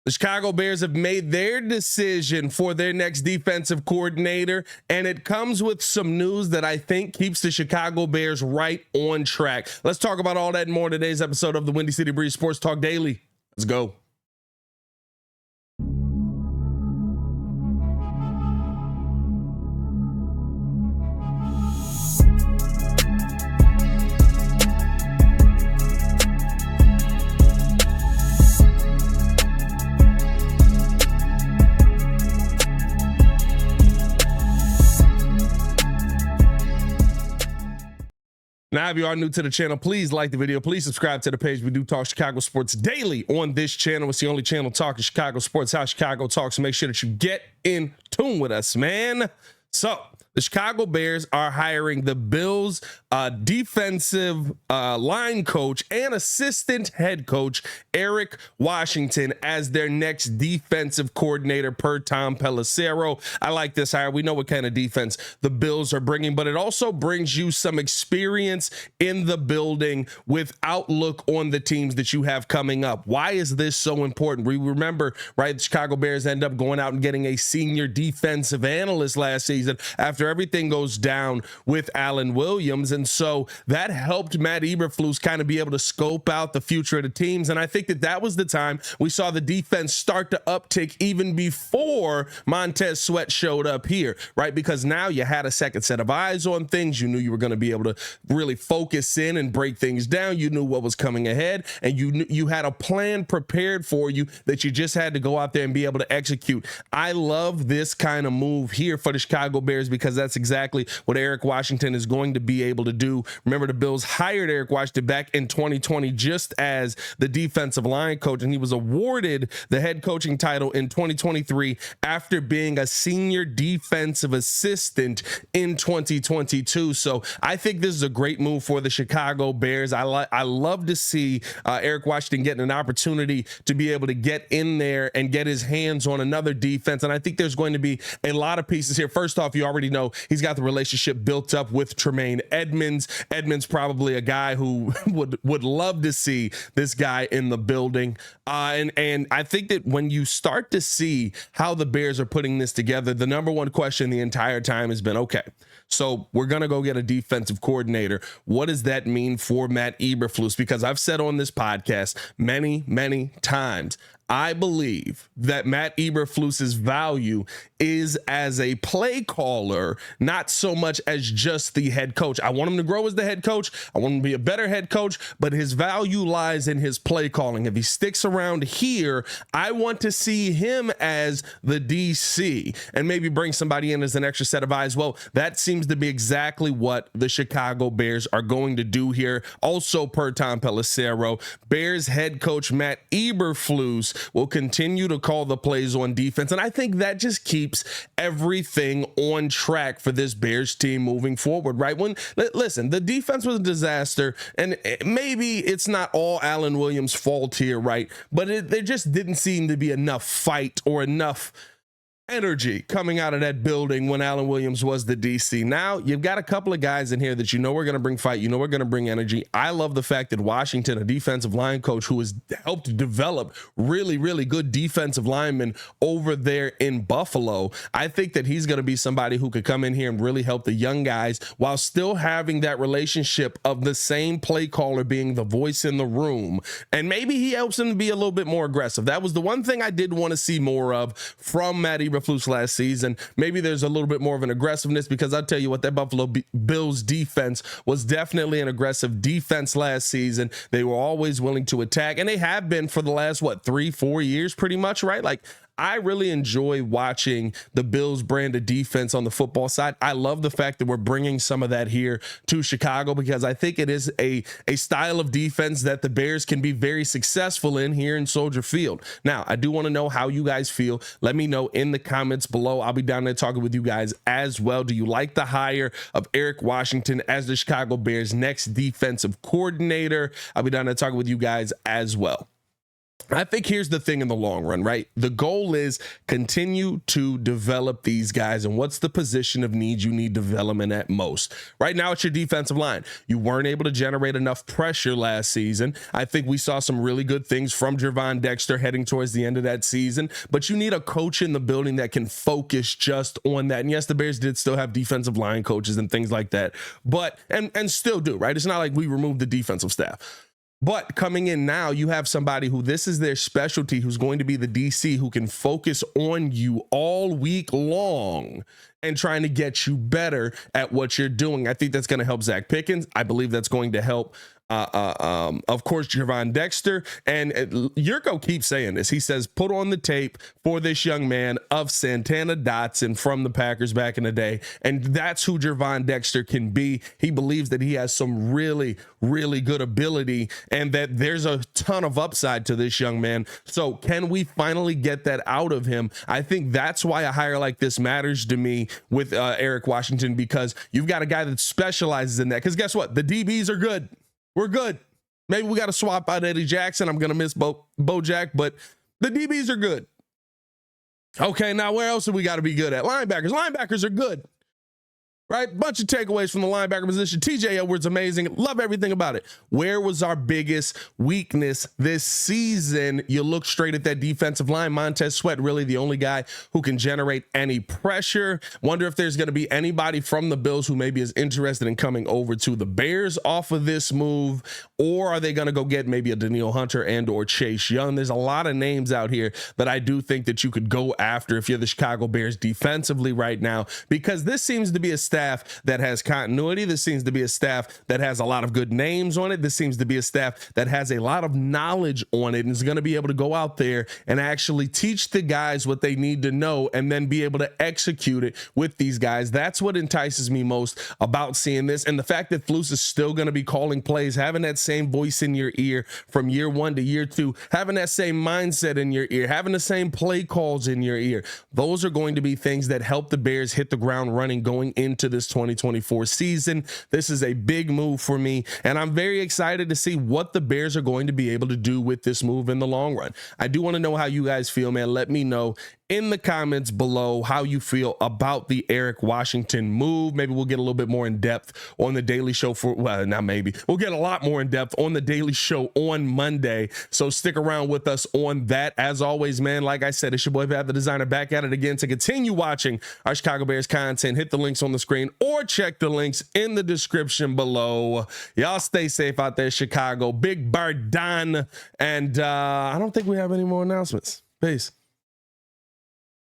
The Chicago Bears have made their decision for their next defensive coordinator, and it comes with some news that I think keeps the Chicago Bears right on track. Let's talk about all that and more in today's episode of the Windy City Breeze Sports Talk Daily. Let's go. Now, if you are new to the channel, please like the video. Please subscribe to the page. We do talk Chicago sports daily on this channel. It's the only channel talking Chicago sports, how Chicago talks. So make sure that you get in tune with us, man. So the Chicago Bears are hiring the Bills defensive line coach and assistant head coach Eric Washington as their next defensive coordinator per Tom Pelissero. I like this hire. We know what kind of defense the Bills are bringing, but it also brings you some experience in the building with outlook on the teams that you have coming up. Why is this so important? We remember, right, the Chicago Bears end up going out and getting a senior defensive analyst last season after everything goes down with Alan Williams. And so that helped Matt Eberflus kind of be able to scope out the future of the teams. And I think that was the time we saw the defense start to uptick even before Montez Sweat showed up here, right? Because now you had a second set of eyes on things. You knew you were going to be able to really focus in and break things down. You knew what was coming ahead, and you had a plan prepared for you that you just had to go out there and be able to execute. I love this kind of move here for the Chicago Bears because that's exactly what Eric Washington is going to be able to do. Remember, the Bills hired Eric Washington back in 2020 just as the defensive line coach, and he was awarded the head coaching title in 2023 after being a senior defensive assistant in 2022. So I think this is a great move for the Chicago Bears. I love to see Eric Washington getting an opportunity to be able to get in there and get his hands on another defense. And I think there's going to be a lot of pieces here. First off, you already know he's got the relationship built up with Tremaine Edmonds. Edmonds probably a guy who would love to see this guy in the building. And I think that when you start to see how the Bears are putting this together, the number one question the entire time has been, okay, so we're going to go get a defensive coordinator. What does that mean for Matt Eberflus? Because I've said on this podcast many times, I believe that Matt Eberflus's value is as a play caller, not so much as just the head coach. I want him to grow as the head coach. I want him to be a better head coach, but his value lies in his play calling. If he sticks around here, I want to see him as the DC and maybe bring somebody in as an extra set of eyes. Well, that seems to be exactly what the Chicago Bears are going to do here. Also, per Tom Pelissero, Bears head coach Matt Eberflus will continue to call the plays on defense. And I think that just keeps everything on track for this Bears team moving forward, right? Listen, the defense was a disaster, and maybe it's not all Alan Williams' fault here, right? But there just didn't seem to be enough fight or enough energy coming out of that building when Alan Williams was the DC. Now you've got a couple of guys in here that you know we're going to bring fight, you know we're going to bring energy. I love the fact that Washington, a defensive line coach who has helped develop really good defensive linemen over there in Buffalo, I think that he's going to be somebody who could come in here and really help the young guys while still having that relationship of the same play caller being the voice in the room. And maybe he helps them to be a little bit more aggressive. That was the one thing I did want to see more of from Matt Eberflus last season. Maybe there's a little bit more of an aggressiveness, because I'll tell you what, that Buffalo Bills defense was definitely an aggressive defense last season. They were always willing to attack, and they have been for the last, 3-4 years pretty much, right? Like, I really enjoy watching the Bills brand of defense on the football side. I love the fact that we're bringing some of that here to Chicago, because I think it is a style of defense that the Bears can be very successful in here in Soldier Field. Now, I do want to know how you guys feel. Let me know in the comments below. I'll be down there talking with you guys as well. Do you like the hire of Eric Washington as the Chicago Bears' next defensive coordinator? I'll be down there talking with you guys as well. I think here's the thing in the long run, right? The goal is continue to develop these guys. And what's the position of need you need development at most? Right now, it's your defensive line. You weren't able to generate enough pressure last season. I think we saw some really good things from Gervon Dexter heading towards the end of that season, but you need a coach in the building that can focus just on that. And yes, the Bears did still have defensive line coaches and things like that, but, and still do, right? It's not like we removed the defensive staff. But coming in now, you have somebody who this is their specialty, who's going to be the DC, who can focus on you all week long and trying to get you better at what you're doing. I think that's going to help Zach Pickens. I believe that's going to help, of course, Gervon Dexter. And Yurko keeps saying this. He says, put on the tape for this young man of Santana Dotson from the Packers back in the day. And that's who Gervon Dexter can be. He believes that he has some really, really good ability and that there's a ton of upside to this young man. So can we finally get that out of him? I think that's why a hire like this matters to me with Eric Washington, because you've got a guy that specializes in that. Because guess what? The DBs are good. We're good. Maybe we got to swap out Eddie Jackson. I'm going to miss Bojack, but the DBs are good. Okay, now where else do we got to be good at? Linebackers. Linebackers are good. Right? Bunch of takeaways from the linebacker position. TJ Edwards, amazing. Love everything about it. Where was our biggest weakness this season? You look straight at that defensive line. Montez Sweat, really the only guy who can generate any pressure. Wonder if there's going to be anybody from the Bills who maybe is interested in coming over to the Bears off of this move, or are they going to go get maybe a Danielle Hunter and or Chase Young? There's a lot of names out here that I do think that you could go after if you're the Chicago Bears defensively right now, because this seems to be a staff that has continuity. This seems to be a staff that has a lot of good names on it. This seems to be a staff that has a lot of knowledge on it and is going to be able to go out there and actually teach the guys what they need to know and then be able to execute it with these guys. That's what entices me most about seeing this. And the fact that Flus is still going to be calling plays, having that same voice in your ear from year one to year two, having that same mindset in your ear, having the same play calls in your ear. Those are going to be things that help the Bears hit the ground running going into this 2024 season. This is a big move for me, and I'm very excited to see what the Bears are going to be able to do with this move in the long run. I do want to know how you guys feel, man. Let me know in the comments below how you feel about the Eric Washington move. Maybe we'll get a little bit more in depth on the Daily Show we'll get a lot more in depth on the Daily Show on Monday. So stick around with us on that. As always, man, like I said, it's your boy Pat the Designer back at it again to continue watching our Chicago Bears content. Hit the links on the screen or check the links in the description below. Y'all stay safe out there, Chicago. Big Bar done. And I don't think we have any more announcements. Peace.